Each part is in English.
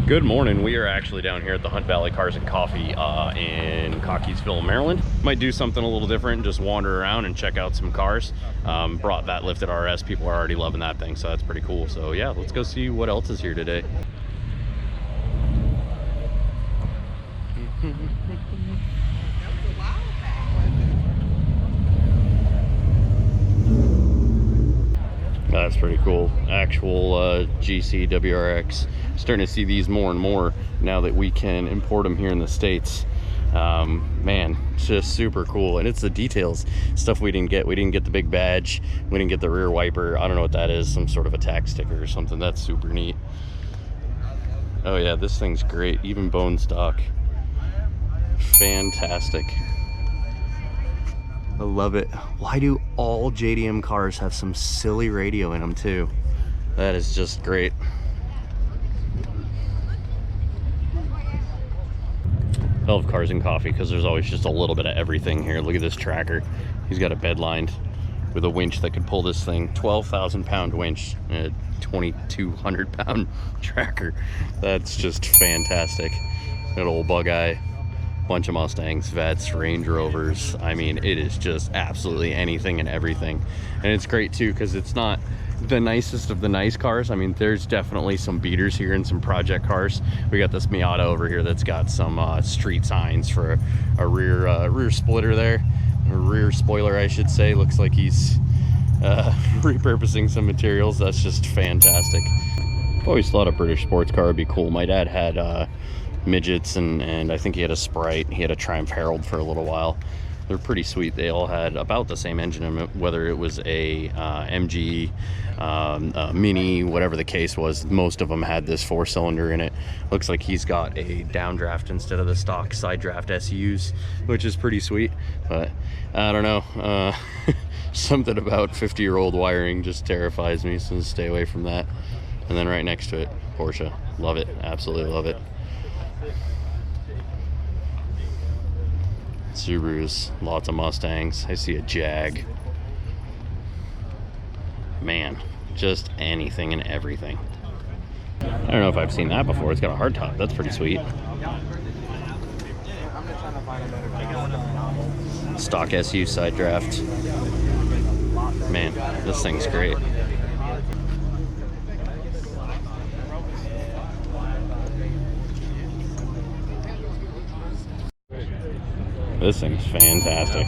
Good morning. We are actually down here at the Hunt Valley Cars and Coffee in Cockeysville, Maryland. Might do something a little different, just wander around and check out some cars. Brought that lifted RS. People are already loving that thing, so that's pretty cool. So yeah, let's go see what else is here today. That's pretty cool. Actual GC WRX. Starting to see these more and more now that we can import them here in the States. Man, it's just super cool. And it's the details, stuff we didn't get. We didn't get the big badge. We didn't get the rear wiper. I don't know what that is. Some sort of a tax sticker or something. That's super neat. Oh yeah, this thing's great. Even bone stock. Fantastic. I love it. Why do all JDM cars have some silly radio in them too? That is just great. I love Cars and Coffee because there's always just a little bit of everything here. Look at this tracker. He's got a bed lined with a winch that could pull this thing. 12,000 pound winch and a 2,200 pound tracker. That's just fantastic. That old bug eye. Bunch of Mustangs, Vets, Range Rovers. I mean, it is just absolutely anything and everything. And it's great too because it's not the nicest of the nice cars. I mean, there's definitely some beaters here and some project cars. We got this Miata over here that's got some street signs for a rear splitter there, a rear spoiler I should say. Looks like he's repurposing some materials. That's just fantastic. I've always thought a British sports car would be cool. My dad had midgets and I think he had a Sprite. He had a Triumph Herald for a little while. They're pretty sweet. They all had about the same engine in it, whether it was a MG, Mini, whatever the case was. Most of them had this 4-cylinder in it. Looks like he's got a downdraft instead of the stock side draft SUs, which is pretty sweet. But I don't know. Something about 50-year-old wiring just terrifies me, so stay away from that. And then right next to it, Porsche. Love it. Absolutely love it. Subarus, lots of Mustangs. I see a Jag. Man, just anything and everything. I don't know if I've seen that before. It's got a hardtop. That's pretty sweet. Stock SU side draft. Man, this thing's great. This thing's fantastic.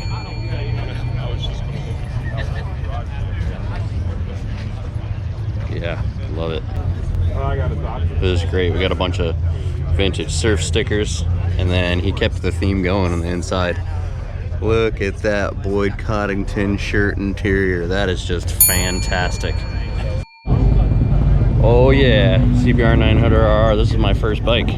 Yeah, love it. This is great. We got a bunch of vintage surf stickers, and then he kept the theme going on the inside. Look at that Boyd Coddington shirt interior. That is just fantastic. Oh yeah, CBR 900RR. This is my first bike.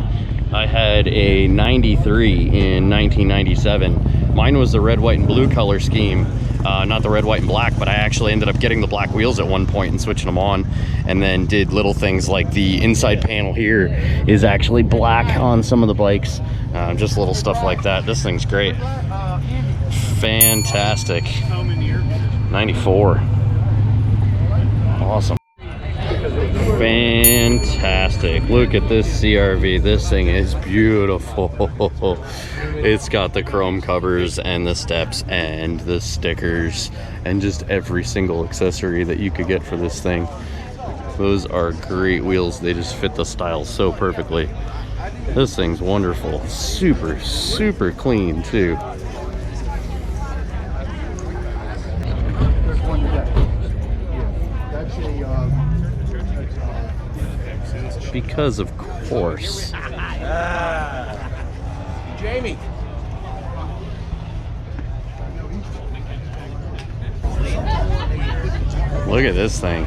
I had a 93 in 1997. Mine was the red, white, and blue color scheme. Not the red, white, and black, but I actually ended up getting the black wheels at one point and switching them on, and then did little things like the inside panel here is actually black on some of the bikes. Just little stuff like that. This thing's great. Fantastic. 94. Awesome. Fantastic. Look at this CRV. This thing is beautiful. It's got the chrome covers and the steps and the stickers and just every single accessory that you could get for this thing. Those are great wheels. They just fit the style so perfectly. This thing's wonderful. Super, super clean too. Because of course. Jamie. Look at this thing.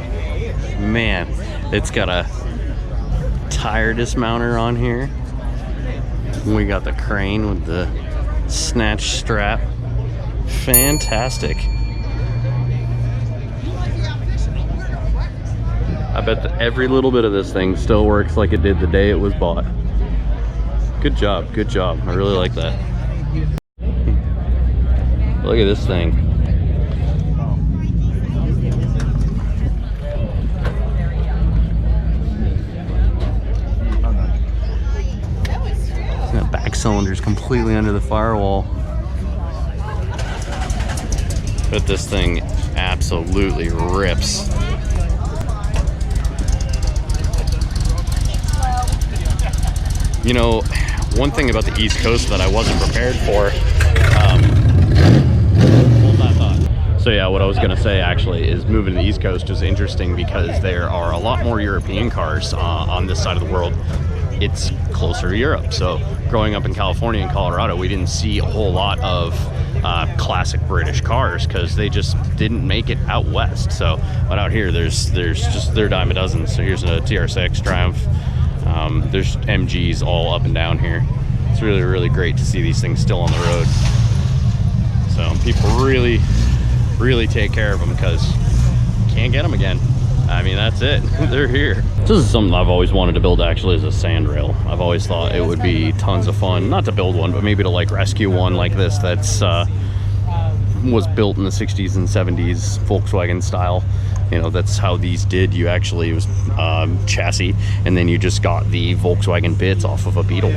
Man, it's got a tire dismounter on here. We got the crane with the snatch strap. Fantastic. I bet that every little bit of this thing still works like it did the day it was bought. Good job, good job. I really like that. Look at this thing. cylinders completely under the firewall. But this thing absolutely rips. You know, one thing about the East Coast that I wasn't prepared for, hold that thought. So yeah, what I was gonna say actually is moving to the East Coast is interesting because there are a lot more European cars on this side of the world. It's closer to Europe. So growing up in California and Colorado, we didn't see a whole lot of classic British cars because they just didn't make it out west. So, but out here, there's just, they're a dime a dozen. So here's a TR6 Triumph. There's MGs all up and down here. It's really, really great to see these things still on the road. So people really take care of them because you can't get them again. I mean, that's it. They're here. This is something I've always wanted to build, actually, is a sand rail. I've always thought it would be tons of fun, not to build one, but maybe to like rescue one like this that's was built in the 60s and 70s Volkswagen style. You know, that's how these did. You actually, it was chassis, and then you just got the Volkswagen bits off of a Beetle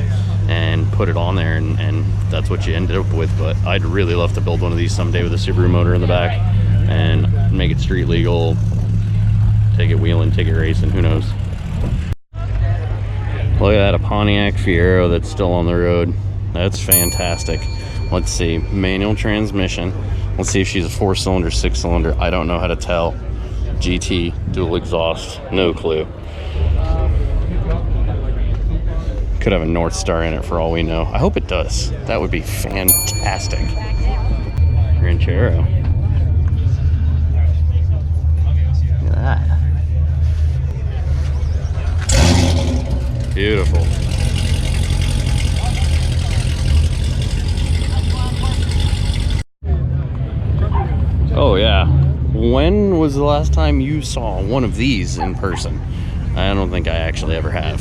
and put it on there, and that's what you ended up with. But I'd really love to build one of these someday with a Subaru motor in the back and make it street legal, take it wheeling, take it racing, who knows. Look at that, a Pontiac Fiero that's still on the road. That's fantastic. Let's see, manual transmission. Let's see if she's a 4-cylinder, 6-cylinder. I don't know how to tell. GT, dual exhaust, no clue. Could have a North Star in it for all we know. I hope it does. That would be fantastic. Ranchero. Look at that. Beautiful. Oh yeah. When was the last time you saw one of these in person? I don't think I actually ever have.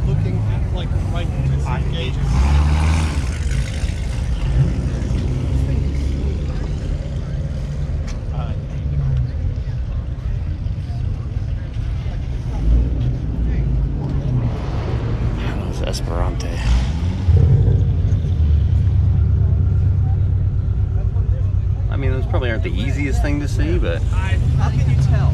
Looking like right gauge. Esperante. I mean, those probably aren't the easiest thing to see, but How can you tell?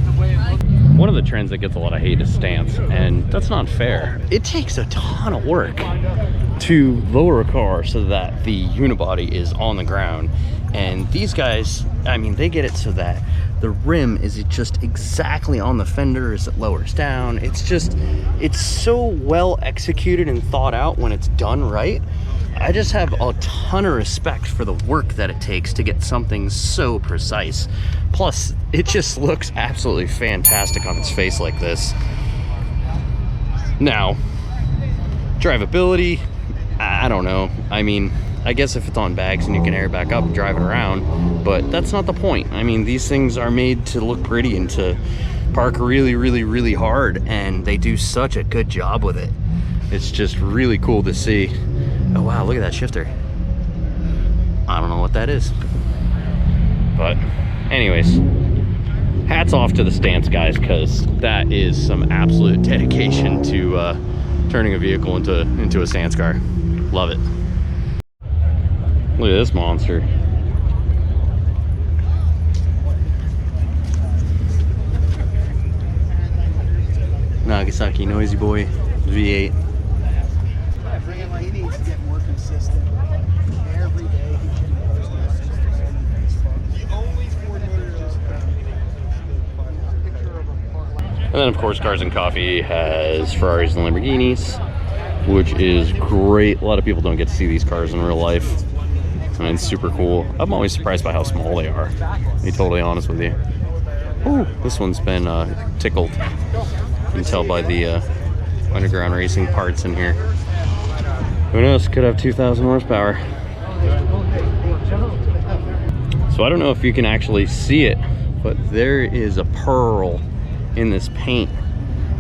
The way it looks. one of the trends that gets a lot of hate is stance, and that's not fair. It takes a ton of work to lower a car so that the unibody is on the ground, and these guys, I mean, they get it so that the rim is just exactly on the fender as it lowers down. It's just, it's so well executed and thought out when it's done right. I just have a ton of respect for the work that it takes to get something so precise. Plus, it just looks absolutely fantastic on its face like this. Now, drivability, I don't know. I mean, I guess if it's on bags and you can air it back up and drive it around, but that's not the point. I mean, these things are made to look pretty and to park really, really, really hard, and they do such a good job with it. It's just really cool to see. Oh wow, look at that shifter. I don't know what that is. But anyways, hats off to the stance guys, because that is some absolute dedication to turning a vehicle into a stance car. Love it. Look at this monster. Nagasaki Noisy Boy V8. He needs to get more consistent. Every day he should be more consistent. The only Ford motor is picture of a car. And then of course Cars and Coffee has Ferraris and Lamborghinis, which is great. A lot of people don't get to see these cars in real life. I mean, it's super cool. I'm always surprised by how small they are, to be totally honest with you. Ooh, this one's been tickled. You can tell by the underground racing parts in here. Who knows, could have 2,000 horsepower. So I don't know if you can actually see it, but there is a pearl in this paint.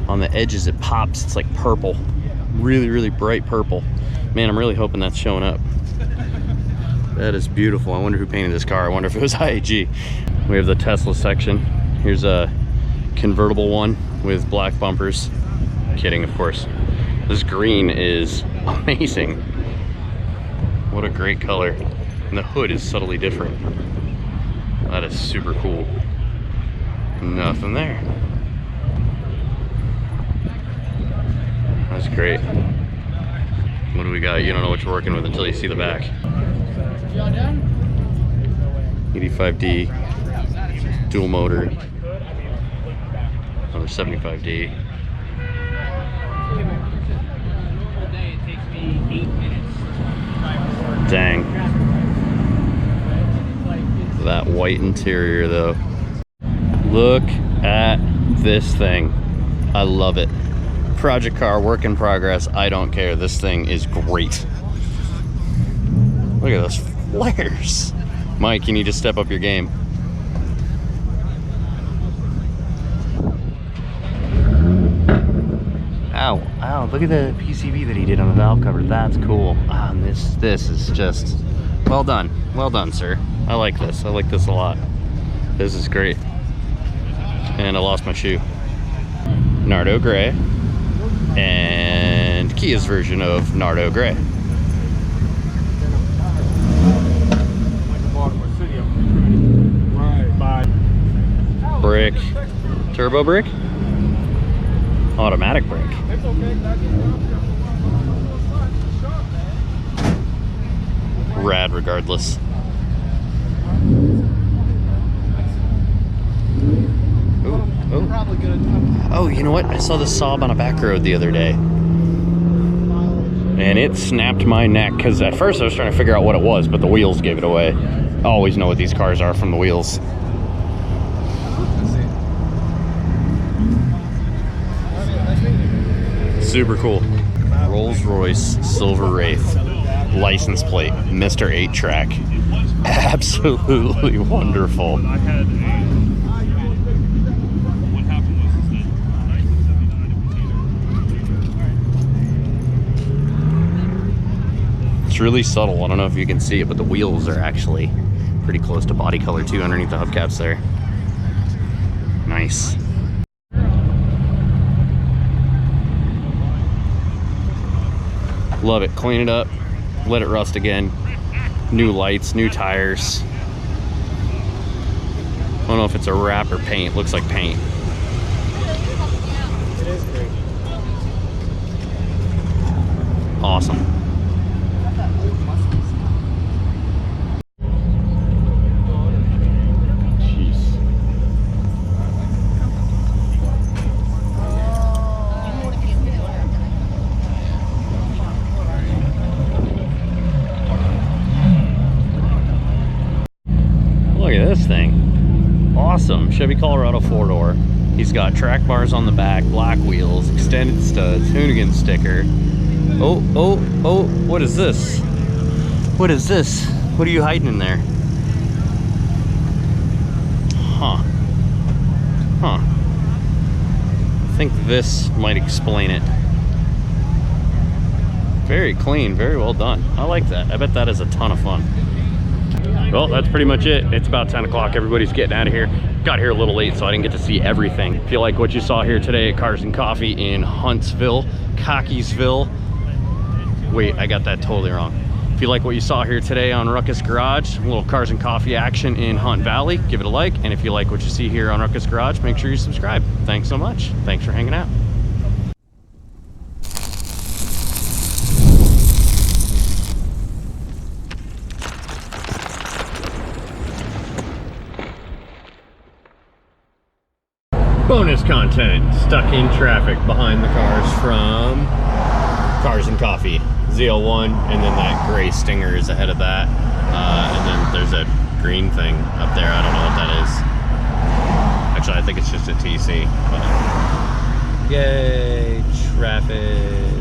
On the edges it pops, it's like purple. Really, really bright purple. Man, I'm really hoping that's showing up. That is beautiful. I wonder who painted this car. I wonder if it was IAG. We have the Tesla section. Here's a convertible one with black bumpers. Kidding, of course. This green is amazing. What a great color. And the hood is subtly different. That is super cool. Nothing there. That's great. What do we got? You don't know what you're working with until you see the back. 85D, dual motor, another 75D. Dang. That white interior though. Look at this thing. I love it. Project car, work in progress. I don't care. This thing is great. Look at those flares. Mike, you need to step up your game. Ow, ow, look at the PCV that he did on the valve cover. That's cool. Ah, and this is just, well done. Well done, sir. I like this. I like this a lot. This is great. And I lost my shoe. Nardo Gray. And Kia's version of Nardo Gray. Brick. Turbo brick? Automatic brick. Rad regardless. Oh, you know what? I saw this Saab on a back road the other day. And it snapped my neck because at first I was trying to figure out what it was, but the wheels gave it away. I always know what these cars are from the wheels. Super cool. Rolls-Royce Silver Wraith. License plate. Mr. 8-track. Absolutely wonderful. It's really subtle. I don't know if you can see it, but the wheels are actually pretty close to body color too underneath the hubcaps there. Nice. Love it. Clean it up, let it rust again. New lights, new tires. I don't know if it's a wrap or paint. Looks like paint. It is great. Awesome. Jeez. Look at this thing. Awesome. Chevy Colorado 4-door. He's got track bars on the back, black wheels, extended studs, Hoonigan sticker. Oh, oh, oh, what is this? What is this? What are you hiding in there? Huh. Huh. I think this might explain it. Very clean, very well done. I like that. I bet that is a ton of fun. Well, that's pretty much it. It's about 10 o'clock. Everybody's getting out of here. Got here a little late, so I didn't get to see everything. If you like what you saw here today at Cars and Coffee in Huntsville, Cockeysville. Wait, I got that totally wrong. If you like what you saw here today on Ruckus Garage, a little Cars and Coffee action in Hunt Valley, give it a like. And if you like what you see here on Ruckus Garage, make sure you subscribe. Thanks so much. Thanks for hanging out. Bonus content, stuck in traffic behind the cars from Cars and Coffee. ZL1, and then that gray Stinger is ahead of that. And then there's a green thing up there. I don't know what that is. Actually, I think it's just a TC. But yay, traffic.